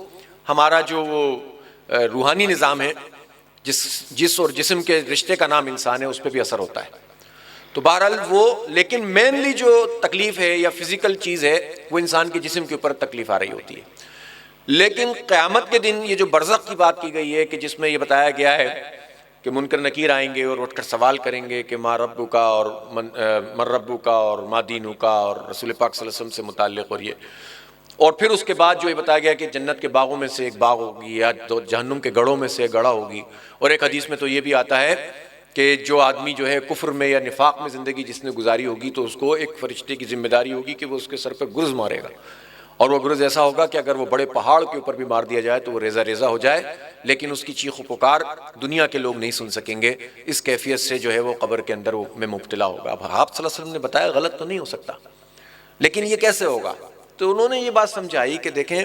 ہمارا جو وہ روحانی نظام ہے جس اور جسم کے رشتے کا نام انسان ہے اس پہ بھی اثر ہوتا ہے۔ تو بہرحال وہ لیکن مینلی جو تکلیف ہے یا فزیکل چیز ہے وہ انسان کے جسم کے اوپر تکلیف آ رہی ہوتی ہے۔ لیکن قیامت کے دن یہ جو برزخ کی بات کی گئی ہے کہ جس میں یہ بتایا گیا ہے کہ منکر نکیر آئیں گے اور اٹھ کر سوال کریں گے کہ ما ربک اور من ربک اور ما دینک اور رسول پاک صلی اللہ علیہ وسلم سے متعلق، اور پھر اس کے بعد جو یہ بتایا گیا کہ جنت کے باغوں میں سے ایک باغ ہوگی یا جہنم کے گڑھوں میں سے ایک گڑھا ہوگی، اور ایک حدیث میں تو یہ بھی آتا ہے کہ جو آدمی جو ہے کفر میں یا نفاق میں زندگی جس نے گزاری ہوگی تو اس کو ایک فرشتے کی ذمہ داری ہوگی کہ وہ اس کے سر پہ گرز مارے گا، اور وہ گرز ایسا ہوگا کہ اگر وہ بڑے پہاڑ کے اوپر بھی مار دیا جائے تو وہ ریزہ ریزہ ہو جائے، لیکن اس کی چیخ و پکار دنیا کے لوگ نہیں سن سکیں گے۔ اس کیفیت سے جو ہے وہ قبر کے اندر میں مبتلا ہوگا۔ اب آپ صلی اللہ علیہ وسلم نے بتایا غلط تو نہیں ہو سکتا، لیکن یہ کیسے ہوگا؟ تو انہوں نے یہ بات سمجھائی کہ دیکھیں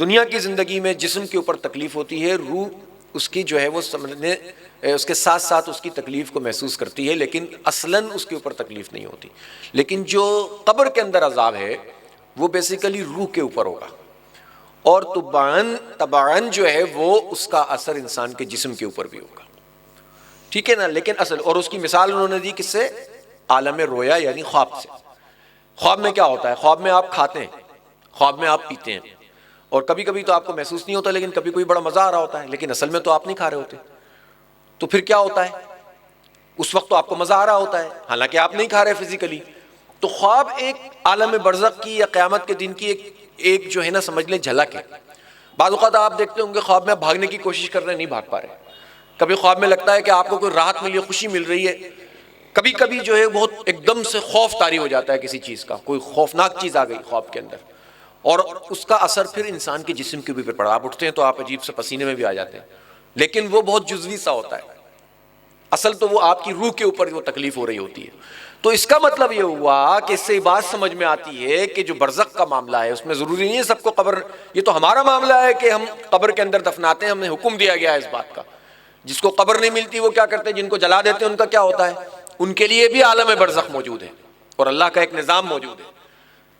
دنیا کی زندگی میں جسم کے اوپر تکلیف ہوتی ہے، روح اس کی جو ہے وہ سمجھنے اس کے ساتھ ساتھ اس کی تکلیف کو محسوس کرتی ہے، لیکن اصلاً اس کے اوپر تکلیف نہیں ہوتی۔ لیکن جو قبر کے اندر عذاب ہے وہ بیسیکلی روح کے اوپر ہوگا، اور تبعاً جو ہے وہ اس کا اثر انسان کے جسم کے اوپر بھی ہوگا، ٹھیک ہے نا؟ لیکن اصل اور اس کی مثال انہوں نے دی کس سے؟ عالم رویا یعنی خواب سے۔ خواب میں کیا ہوتا ہے؟ خواب میں آپ کھاتے ہیں، خواب میں آپ پیتے ہیں، اور کبھی کبھی تو آپ کو محسوس نہیں ہوتا لیکن کبھی کوئی بڑا مزہ آ رہا ہوتا ہے، لیکن اصل میں تو آپ نہیں کھا رہے ہوتے، تو پھر کیا ہوتا ہے؟ اس وقت تو آپ کو مزہ آ رہا ہوتا ہے حالانکہ آپ نہیں کھا رہے فزیکلی۔ تو خواب ایک عالم برزخ کی یا قیامت کے دن کی ایک جو ہے نا سمجھ لیں جھلک ہے۔ بعض اوقات آپ دیکھتے ہوں گے خواب میں بھاگنے کی کوشش کر رہے ہیں، نہیں بھاگ پا رہے، کبھی خواب میں لگتا ہے کہ آپ کو کوئی راحت ملی ہے، خوشی مل رہی ہے، کبھی کبھی جو ہے بہت ایک دم سے خوف طاری ہو جاتا ہے کسی چیز کا، کوئی خوفناک چیز آ گئی خواب کے اندر، اور اس کا اثر پھر انسان کے جسم کے اوپر پڑا، آپ اٹھتے ہیں تو آپ عجیب سے پسینے میں بھی آ جاتے ہیں، لیکن وہ بہت جزوی سا ہوتا ہے، اصل تو وہ آپ کی روح کے اوپر وہ تکلیف ہو رہی ہوتی ہے۔ تو اس کا مطلب یہ ہوا کہ اس سے بات سمجھ میں آتی ہے کہ جو برزخ کا معاملہ ہے اس میں ضروری نہیں ہے سب کو قبر، یہ تو ہمارا معاملہ ہے کہ ہم قبر کے اندر دفناتے ہیں، ہمیں حکم دیا گیا ہے اس بات کا۔ جس کو قبر نہیں ملتی وہ کیا کرتے ہیں؟ جن کو جلا دیتے ہیں ان کا کیا ہوتا ہے؟ ان کے لیے بھی عالم برزخ موجود ہے اور اللہ کا ایک نظام موجود ہے۔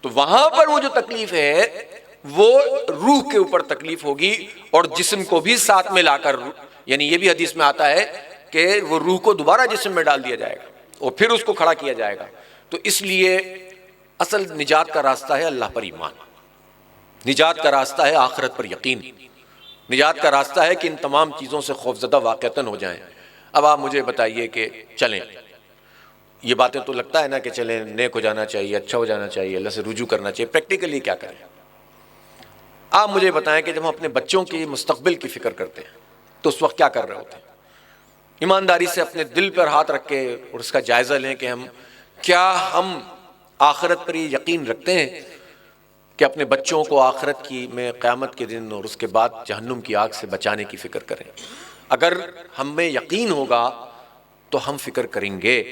تو وہاں پر وہ جو تکلیف ہے وہ روح کے اوپر تکلیف ہوگی، اور جسم کو بھی ساتھ میں لا کر، یعنی یہ بھی حدیث میں آتا ہے کہ وہ روح کو دوبارہ جسم میں ڈال دیا جائے گا اور پھر اس کو کھڑا کیا جائے گا۔ تو اس لیے اصل نجات کا راستہ ہے اللہ پر ایمان، نجات کا راستہ ہے آخرت پر یقین، نجات کا راستہ ہے کہ ان تمام چیزوں سے خوفزدہ واقعتاً ہو جائیں۔ اب آپ مجھے بتائیے کہ چلیں، یہ باتیں تو لگتا ہے نا کہ چلیں نیک ہو جانا چاہیے، اچھا ہو جانا چاہیے، اللہ سے رجوع کرنا چاہیے، پریکٹیکلی کیا کریں؟ آپ مجھے بتائیں کہ جب ہم اپنے بچوں کی مستقبل کی فکر کرتے ہیں تو اس وقت کیا کر رہے ہوتے ہیں؟ ایمانداری سے اپنے دل پر ہاتھ رکھ کے اور اس کا جائزہ لیں کہ ہم آخرت پر یہ یقین رکھتے ہیں کہ اپنے بچوں کو آخرت کی میں قیامت کے دن اور اس کے بعد جہنم کی آگ سے بچانے کی فکر کریں۔ اگر ہم میں یقین ہوگا تو ہم فکر کریں گے،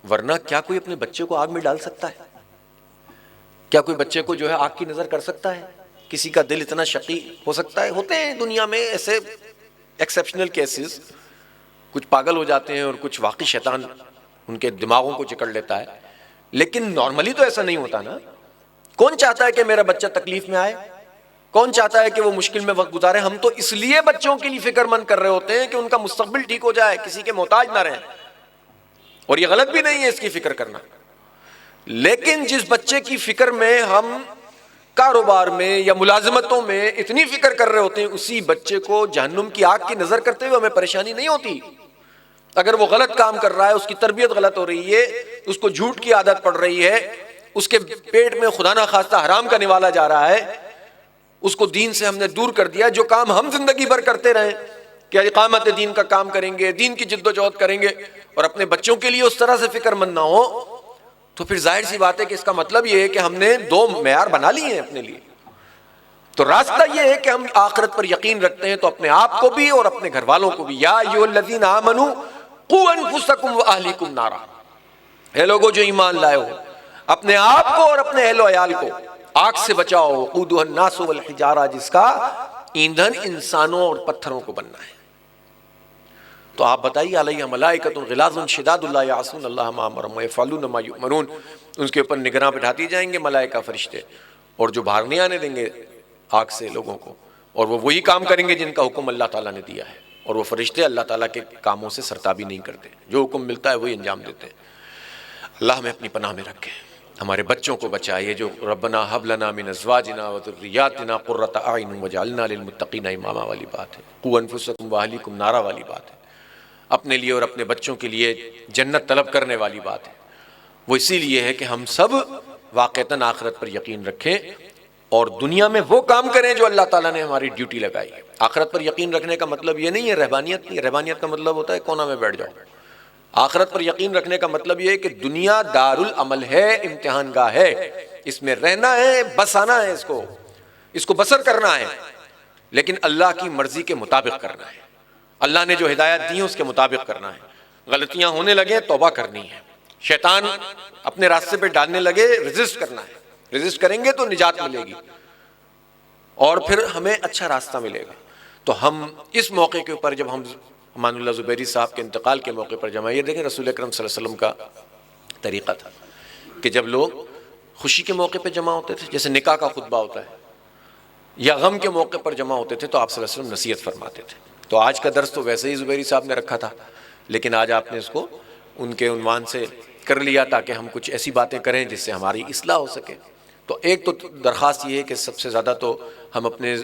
ورنہ کیا کوئی اپنے بچے کو آگ میں ڈال سکتا ہے؟ کیا کوئی بچے کو جو ہے آگ کی نظر کر سکتا ہے؟ کسی کا دل اتنا شقی ہو سکتا ہے؟ ہوتے ہیں دنیا میں ایسے ایکسیپشنل کیسز، کچھ پاگل ہو جاتے ہیں اور کچھ واقعی شیطان ان کے دماغوں کو جکڑ لیتا ہے، لیکن نارملی تو ایسا نہیں ہوتا نا. کون چاہتا ہے کہ میرا بچہ تکلیف میں آئے؟ کون چاہتا ہے کہ وہ مشکل میں وقت گزارے؟ ہم تو اس لیے بچوں کے لیے فکر مند کر رہے ہوتے ہیں کہ ان کا مستقبل ٹھیک ہو جائے، کسی کے محتاج نہ رہیں. اور یہ غلط بھی نہیں ہے اس کی فکر کرنا. لیکن جس بچے کی فکر میں ہم کاروبار میں یا ملازمتوں میں اتنی فکر کر رہے ہوتے ہیں، اسی بچے کو جہنم کی آگ کی نظر کرتے ہوئے ہمیں پریشانی نہیں ہوتی. اگر وہ غلط کام کر رہا ہے، اس کی تربیت غلط ہو رہی ہے، اس کو جھوٹ کی عادت پڑ رہی ہے، اس کے پیٹ میں خدا نہ خواستہ حرام کا نوالا جا رہا ہے، اس کو دین سے ہم نے دور کر دیا. جو کام ہم زندگی بھر کرتے رہیں کہ اقامت دین کا کام کریں گے، دین کی جد و جہد کریں گے، اور اپنے بچوں کے لیے اس طرح سے فکر مند نہ ہو، تو پھر ظاہر سی بات ہے کہ اس کا مطلب یہ ہے کہ ہم نے دو معیار بنا لیے ہیں اپنے لیے. تو راستہ یہ ہے کہ ہم آخرت پر یقین رکھتے ہیں تو اپنے آپ کو بھی اور اپنے گھر والوں کو بھی. یا ایھا الذین آمنوا قوا انفسکم واہلیکم نارا، اے لوگوں جو ایمان لائے ہو، اپنے آپ کو اور اپنے اہل و عیال کو آگ سے بچاؤ. وقودها الناس والحجارہ، جس کا ایندھن انسانوں اور پتھروں کو بننا ہے. تو آپ بتائیے، علیہ ملائکۃ غلاظ شداد لا یعصون اللہ ما امرهم ویفعلون ما یؤمرون، ان کے اوپر نگراں بٹھاتی جائیں گے ملائکہ فرشتے، اور جو باہر نہیں آنے دیں گے آگ سے لوگوں کو، اور وہ وہی کام کریں گے جن کا حکم اللہ تعالیٰ نے دیا ہے. اور وہ فرشتے اللہ تعالیٰ کے کاموں سے سرتابی نہیں کرتے، جو حکم ملتا ہے وہی انجام دیتے ہیں. اللہ ہمیں اپنی پناہ میں رکھے، ہمارے بچوں کو بچائے. جو ربنا ھب لنا من ازواجنا وذریاتنا قرۃ اعین وجعلنا للمتقین اماما والی بات ہے، قوا انفسکم واہلیکم نارا والی بات ہے، اپنے لیے اور اپنے بچوں کے لیے جنت طلب کرنے والی بات ہے. وہ اسی لیے ہے کہ ہم سب واقعتاً آخرت پر یقین رکھیں اور دنیا میں وہ کام کریں جو اللہ تعالیٰ نے ہماری ڈیوٹی لگائی ہے. آخرت پر یقین رکھنے کا مطلب یہ نہیں ہے رہبانیت نہیں. رہبانیت کا مطلب ہوتا ہے کونا میں بیٹھ جاؤ. آخرت پر یقین رکھنے کا مطلب یہ ہے کہ دنیا دار العمل ہے، امتحان گاہ ہے، اس میں رہنا ہے، بس آنا ہے، اس کو بسر کرنا ہے، لیکن اللہ کی مرضی کے مطابق کرنا ہے. اللہ نے جو ہدایت دی ہے اس کے مطابق کرنا ہے. غلطیاں ہونے لگے توبہ کرنی ہے. شیطان اپنے راستے پہ ڈالنے لگے ریزسٹ کرنا ہے. ریزسٹ کریں گے تو نجات ملے گی اور پھر ہمیں اچھا راستہ ملے گا. تو ہم اس موقع کے اوپر جب ہم امان اللہ زبیری صاحب کے انتقال کے موقع پر جمع، یہ دیکھیں رسول اکرم صلی اللہ علیہ وسلم کا طریقہ تھا کہ جب لوگ خوشی کے موقع پہ جمع ہوتے تھے، جیسے نکاح کا خطبہ ہوتا ہے، یا غم کے موقع پر جمع ہوتے تھے، تو آپ صلی اللہ علیہ وسلم نصیحت فرماتے تھے. تو آج کا درس تو ویسے ہی زبیری صاحب نے رکھا تھا، لیکن آج آپ نے اس کو ان کے عنوان سے کر لیا تاکہ ہم کچھ ایسی باتیں کریں جس سے ہماری اصلاح ہو سکے. تو ایک تو درخواست یہ ہے کہ سب سے زیادہ تو ہم اپنے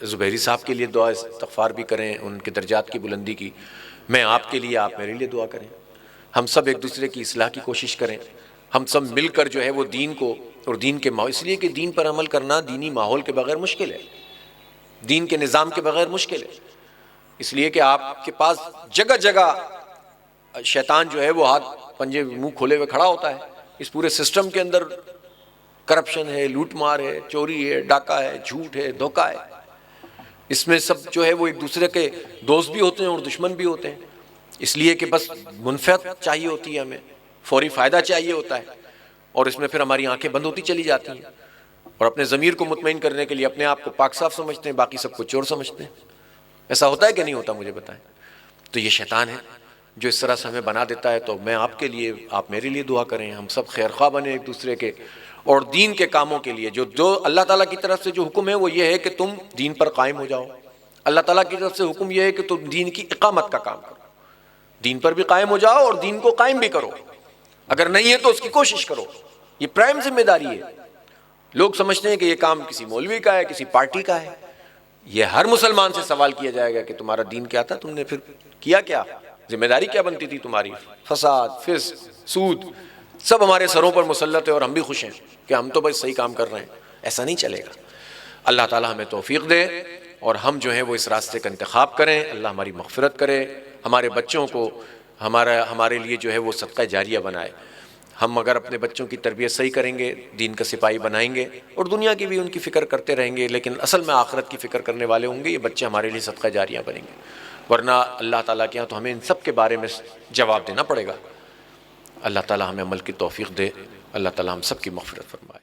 زبیری صاحب کے لیے دعا استغفار بھی کریں، ان کے درجات کی بلندی کی. میں آپ کے لیے، آپ میرے لیے دعا کریں. ہم سب ایک دوسرے کی اصلاح کی کوشش کریں. ہم سب مل کر جو ہے وہ دین کو اور دین کے ماحول، اس لیے کہ دین پر عمل کرنا دینی ماحول کے بغیر مشکل ہے، دین کے نظام کے بغیر مشکل ہے. اس لیے کہ آپ کے پاس جگہ جگہ شیطان جو ہے وہ ہاتھ پنجے منہ کھولے ہوئے کھڑا ہوتا ہے. اس پورے سسٹم کے اندر کرپشن ہے، لوٹ مار ہے، چوری ہے، ڈاکہ ہے، جھوٹ ہے، دھوکہ ہے. اس میں سب جو ہے وہ ایک دوسرے کے دوست بھی ہوتے ہیں اور دشمن بھی ہوتے ہیں. اس لیے کہ بس منفعت چاہیے ہوتی ہے، ہمیں فوری فائدہ چاہیے ہوتا ہے، اور اس میں پھر ہماری آنکھیں بند ہوتی چلی جاتی ہیں اور اپنے ضمیر کو مطمئن کرنے کے لیے اپنے آپ کو پاک صاف سمجھتے ہیں، باقی سب کو چور سمجھتے ہیں. ایسا ہوتا ہے کہ نہیں ہوتا؟ مجھے بتائیں. تو یہ شیطان ہے جو اس طرح سے ہمیں بنا دیتا ہے. تو میں آپ کے لیے، آپ میرے لیے دعا کریں، ہم سب خیر خواہ بنیں ایک دوسرے کے، اور دین کے کاموں کے لیے جو اللہ تعالیٰ کی طرف سے جو حکم ہے وہ یہ ہے کہ تم دین پر قائم ہو جاؤ. اللہ تعالیٰ کی طرف سے حکم یہ ہے کہ تم دین کی اقامت کا کام کرو، دین پر بھی قائم ہو جاؤ اور دین کو قائم بھی کرو. اگر نہیں ہے تو اس کی کوشش کرو. یہ پرائم ذمہ داری ہے. لوگ سمجھتے ہیں کہ یہ کام کسی مولوی کا ہے، کسی پارٹی کا ہے. یہ ہر مسلمان سے سوال کیا جائے گا کہ تمہارا دین کیا تھا، تم نے پھر کیا کیا، ذمہ داری کیا بنتی تھی تمہاری. فساد، فسق، سود سب ہمارے سروں پر مسلط ہے اور ہم بھی خوش ہیں کہ ہم تو بس صحیح کام کر رہے ہیں. ایسا نہیں چلے گا. اللہ تعالیٰ ہمیں توفیق دے اور ہم جو ہیں وہ اس راستے کا انتخاب کریں. اللہ ہماری مغفرت کرے، ہمارے بچوں کو ہمارے لیے جو ہے وہ صدقہ جاریہ بنائے. ہم اگر اپنے بچوں کی تربیت صحیح کریں گے، دین کا سپاہی بنائیں گے اور دنیا کی بھی ان کی فکر کرتے رہیں گے، لیکن اصل میں آخرت کی فکر کرنے والے ہوں گے، یہ بچے ہمارے لیے صدقہ جاریہ بنیں گے. ورنہ اللہ تعالیٰ کے یہاں تو ہمیں ان سب کے بارے میں جواب دینا پڑے گا. اللہ تعالیٰ ہمیں عمل کی توفیق دے. اللہ تعالیٰ ہم سب کی مغفرت فرمائے.